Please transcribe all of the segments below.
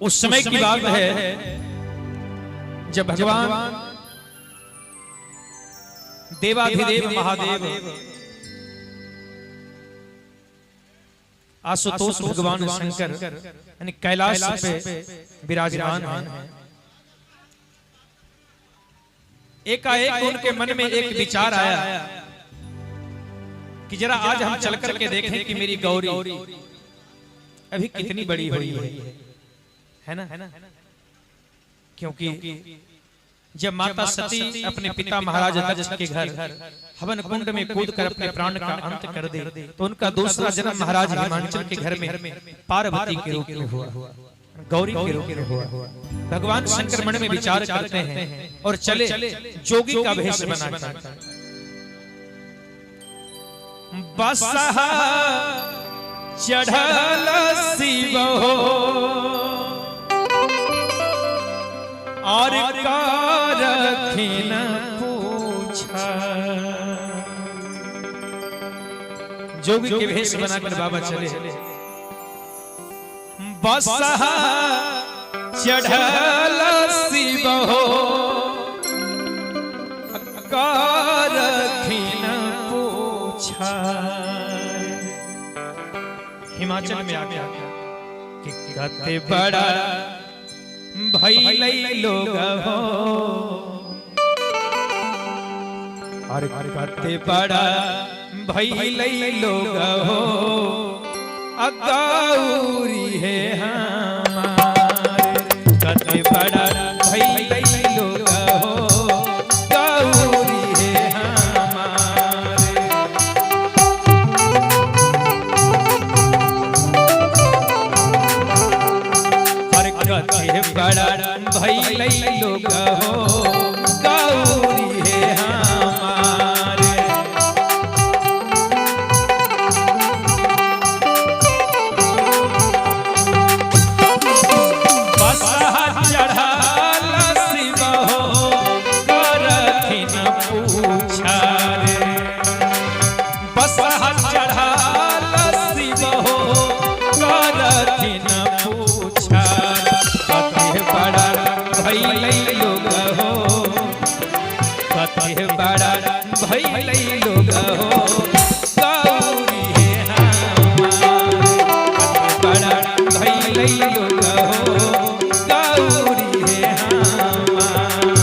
उस समय की बात है जब भगवान देवाधिदेव महादेव आशुतोष भगवान शंकर यानी कैलाश पे विराजमान हैं। एकाएक उनके मन में एक विचार आया कि जरा आज हम चल करके देखें कि मेरी गौरी अभी कितनी बड़ी हुई है ना। क्योंकि जब माता सती अपने पिता महाराज दक्ष के घर हवन कुंड में कूद कर अपने प्राण का अंत कर दे तो उनका दूसरा जन्म महाराज हिमांचल के घर में पार्वती के रूप में हुआ, गौरी के रूप में हुआ। भगवान शंकर मन में विचार करते हैं और चले जोगी का भेष बनाकर। बसहा चढ़ल शिव और कारखिन पूछा। जोगी के भेष बनाकर बाबा चले। बसहा चढ़ल शिव कारखिन पूछा। हिमाचल में आ गया कि कते बड़ा भइलै लोग हो और कते बड़ा भइलै लोग हो अगौरी है हमारे। कते बड़ा भइलै लोग हो गौरी है हमारे। और कते बड़ा भइलै लोग हो गौरी है हमारे। बसहा चढ़ल शिव कारखिन पूछा रे। बसहा चढ़ल शिव कारखिन पूछा। कते बड़ा भइलै लोग हो कते बड़ा भइलै लोग हो गौरी है हमारे। कते बड़ा भइलै लोग हो गौरी है हमारे।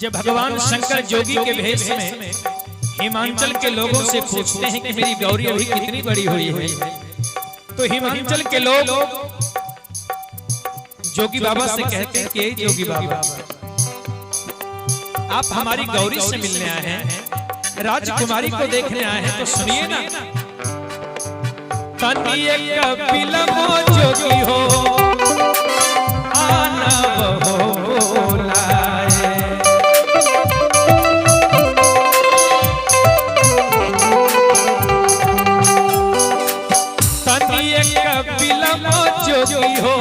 जब भगवान शंकर जोगी के भेष में हिमांचल के लोगों से पूछते हैं कि मेरी गौरी अभी कितनी बड़ी हुई है, तो हिमांचल के लोग जोगी बाबा से कहते हैं कि जोगी बाबा आप हमारी गौरी से मिलने आए हैं, राजकुमारी को देखने आए हैं, तो सुनिए ना। तनिए कपिलमो जोगी हो आनव हो बोलाए। तनिए कपिलमो जोगी हो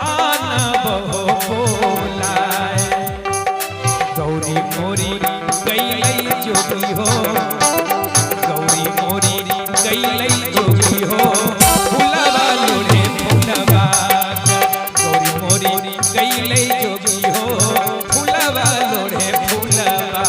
आनव हो बोलाए। गौरी मोरी गई जोगी हो गौरी मोरी गई जोगी हो फुलवा लोढ़े फुलवा। गौरी मोरी गई जोगी हो फुलवा लोढ़े फुलवा।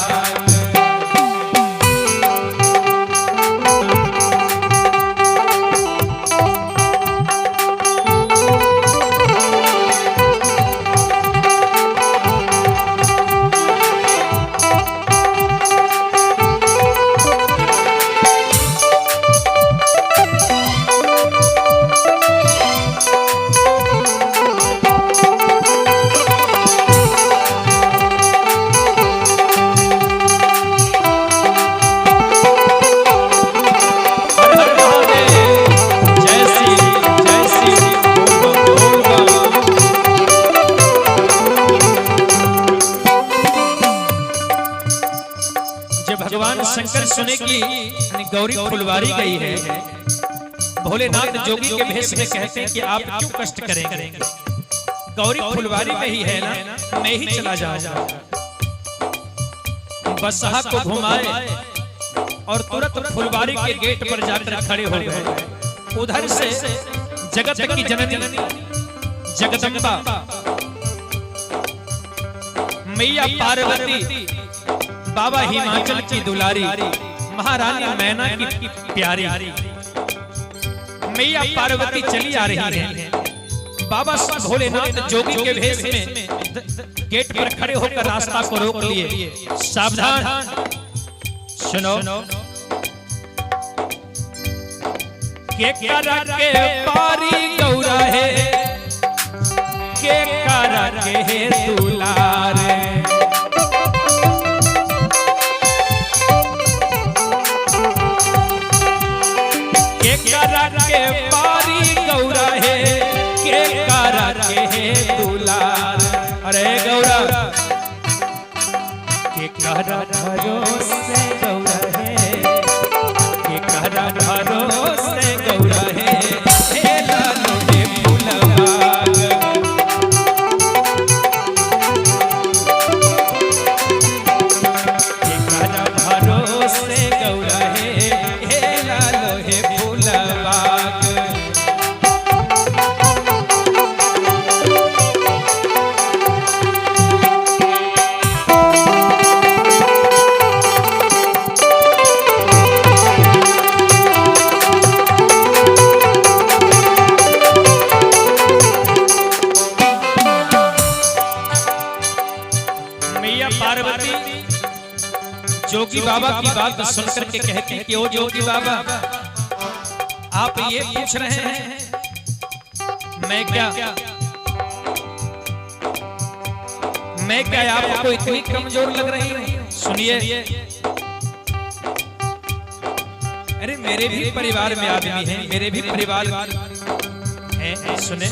भगवान शंकर सुने की गौरी फुलवारी गई है, भोलेनाथ जोगी के भेष में कहते हैं कि आप क्यों कष्ट करेंगे, गौरी फुलवारी में ही है ना, मैं ही चला जाऊंगा। बसहा को घुमाए और तुरंत फुलवारी के गेट पर जाकर खड़े हो गए। उधर से जगत की जननी जगदम्बा मैया पार्वती, बाबा हिमाचल की दुलारी, महारानी मैना की प्यारी मैया पार्वती चली आ रही है। बाबा भोलेनाथ जोगी के भेष में गेट पर खड़े होकर रास्ता को रोक लिए। सावधान, सुनो। के करा के पारी गौरा है, के करा के दुलार, के करा के पारी गौरा है, के करा के दुलार। अरे गौरा के करा भरोसे गौरा है, के करा भरोसे गौरा है, हे लालो हे फूलबाग। के करा भरोसे गौरा है, हे लालो हे फूलबाग। जोगी बाबा की बात सुनकर के कहती कि ओ जोगी बाबा, आप ये पूछ रहे हैं मैं क्या आपको इतनी कमजोर लग रही हूं? सुनिए, अरे मेरे भी परिवार में आदमी हैं, मेरे भी परिवार हैं। सुने,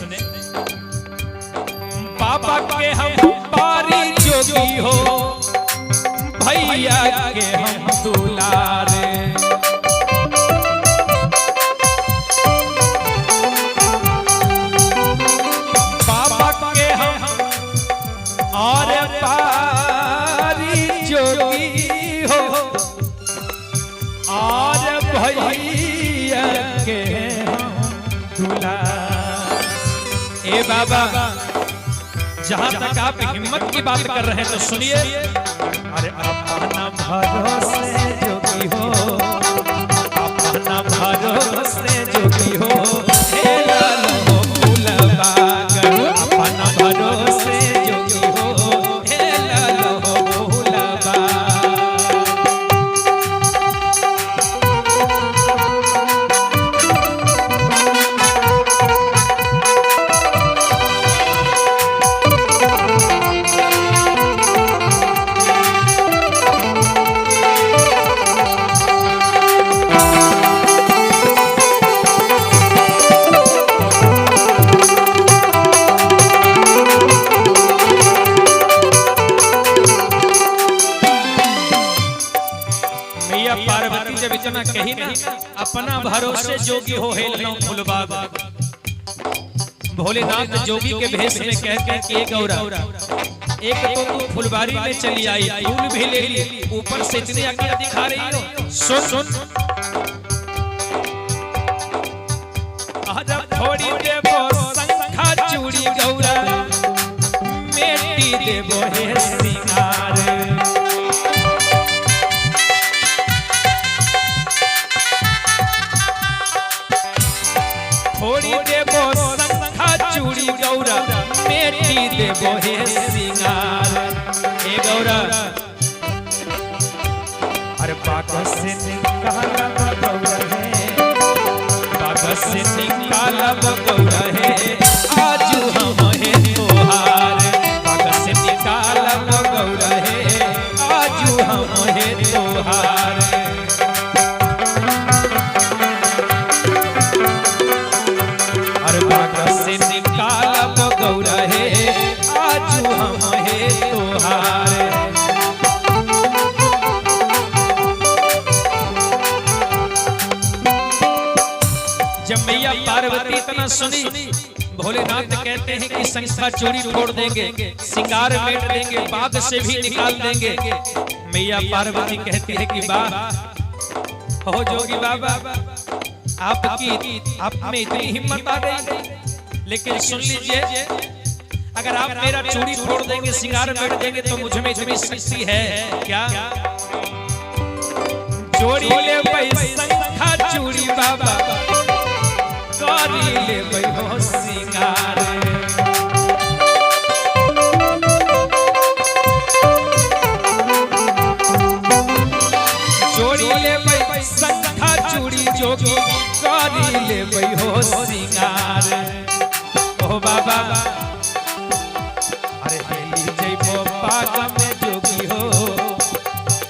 पापा के हम पारी जोगी हो, भैया के हम दुलारे, पापा के हम और पारी जोगी हो, और भैया के हम दुलारे। ए बाबा, जहां तक आप हिम्मत की बात कर रहे हैं तो सुनिए। अरे अपना भरोसे जोगी हो, अपना भरोसे जोगी हो, हे लालो फूलबाग। अपना भरोसे जोगी हो, हे लालो फूलबाग। पार्वती जब इतना कही ना, अपना भरोसे जोगी हो, हे लालो फूलबाग। भोलेनाथ जोगी के भेष में कहते कि गौरा, एक तो तू फुलबारी में चली आई, फूल भी ले ली, ऊपर से इतनी अकड़ दिखा रही हो। सुन, थोड़ी देवो शंखा चूड़ी गौरा, मेटी देवो हे श्रृंगार। थोड़ी देवो शंखा चूड़ी गौरा, मेटी देवो हे श्रृंगार। हे गौरा, अरे बागा से निकाला गौरा है, बागा से निकाला गौरा है, आजू हम है तोहार। बागा से निकाला गौरा है, आजू हम है तोहार। बागा से निकालब गौरा है, आजू हम है तोहार। पार्वती इतना सुनी, भोलेनाथ कहते हैं कि शंखा चूड़ी फोड़ देंगे, सिंगार मेट देंगे, बाग से भी निकाल देंगे। मैया पार्वती कहती है कि वाह हो जोगी बाबा, आप में इतनी हिम्मत आ गई। लेकिन सुन लीजिए, अगर आप मेरा चूड़ी फोड़ देंगे, सिंगार मेट देंगे, तो मुझ में इतनी शक्ति है क्या? जोड़ी ले भाई शंखा चूड़ी बाबा, करी ले भाई हो सिंगार। जोड़ी ले भाई शंखा चूड़ी जोगी, करी ले भाई हो सिंगार। ओ बाबा अरे हेली जइबो पाग में जोगी हो,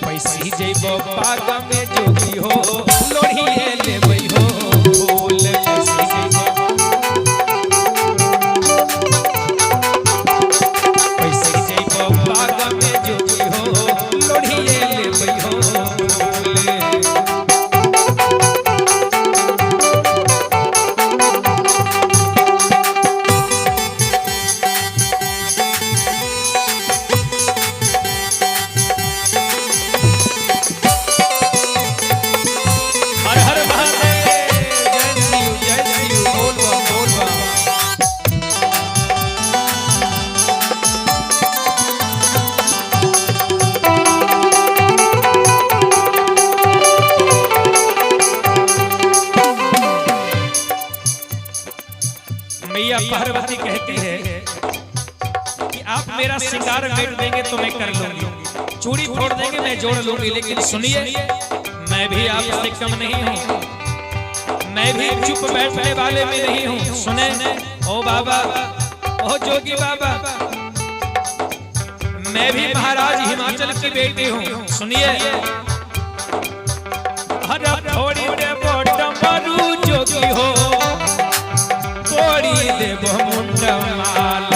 पैसी जइबो पाग में जोगी हो, लोढ़ी ले भाई हो फूल। पैसी जइबो, पैसी जइबो पाग में जोगी हो, लोढ़ी ले भाई हो फूल। मैया पार्वती कहती है कि आप मेरा सिंगार मेट देंगे तो मैं कर लूंगी, चूड़ी फोड़ देंगे मैं जोड़ लूंगी। लेकिन सुनिए, मैं भी आपसे कम नहीं हूँ, मैं भी चुप बैठने वाले में नहीं हूँ। सुने ओ बाबा, ओ जोगी बाबा, मैं भी महाराज हिमाचल की बेटी हूँ। सुनिए, हर थोड़ी दे डमरू जोगी हो, थोड़ी देव मुंडा माल।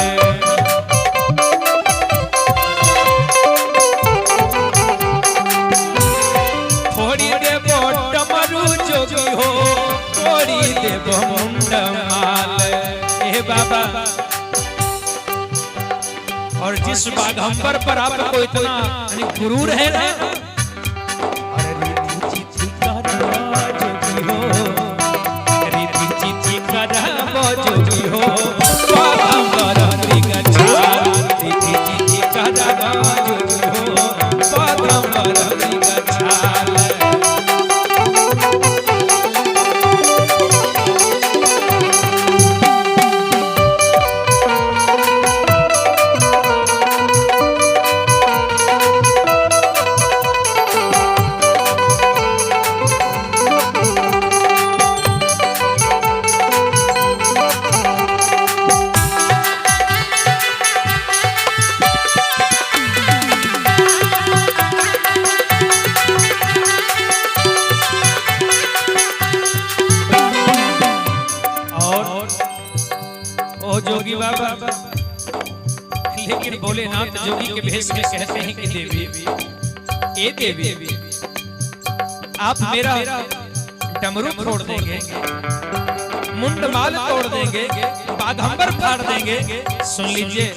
थोड़ी देव डमरू जोगी हो, थोड़ी देव मुंडा माल। ए बाबा, और जिस बाघंबर पर आपको इतना गुरूर है ना, अरे जोगी हो, जोगी हो, पागंबर मृगछाल। जोगी हो, पागंबर मृगछाल। जोगी बाबा, लेकिन भोलेनाथ जोगी के भेष में कहते हैं कि देवी, ए देवी, आप मेरा डमरू फोड़ देंगे, मुंडमाल तोड़ देंगे, बाघंबर फाड़ देंगे। सुन लीजिए,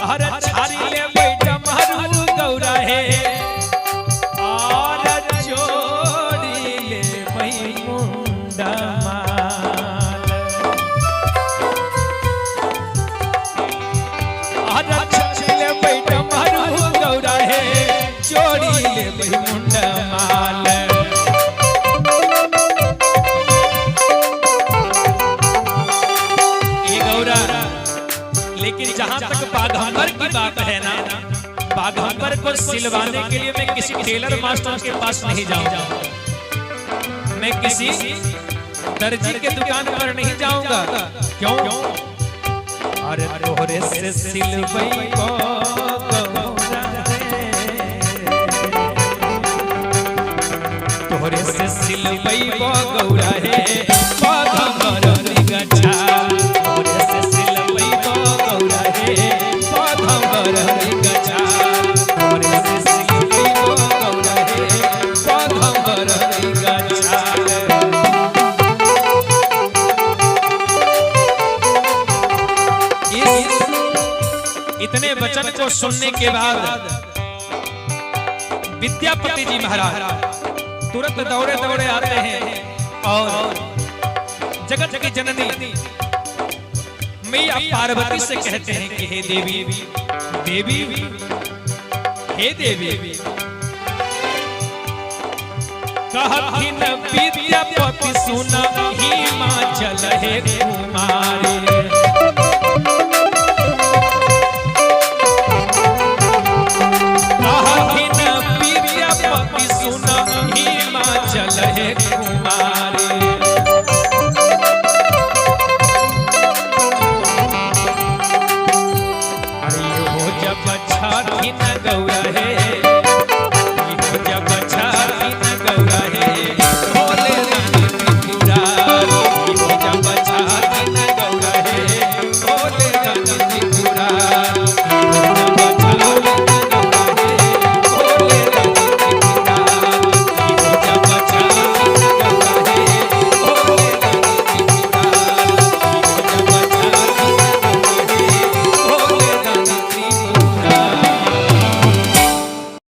हर छारी ले बैठा डमरू गौरा है, और जोड़ी ले भाई मुंडमाल। गौरा है, जोड़ी ले भाई मुंडा माल। ये गौरा, लेकिन जहां तक बाघंबर की बात है ना, बाघंबर को सिलवाने के लिए मैं किसी टेलर मास्टर के पास नहीं जाऊंगा, मैं किसी दर्जी के दुकान पर नहीं जाऊंगा। क्यों? अरे तोहरे से सिलवई को गौरा है, तोहरे से सिलवई को गौरा है, पागंबर मृगछाल। तोहरे से सिलवई को गौरा है, पागंबर मृगछाल। तोहरे से सिलवई को गौरा है, पागंबर मृगछाल। सुनने के बाद विद्यापति जी महाराज तुरंत दौड़े दौड़े आते हैं और जगत की जननी मैया पार्वती से कहते हैं कि हे देवी देवी हे देवी कहथिन विद्यापति सुना हिमाचल है तुम्हारे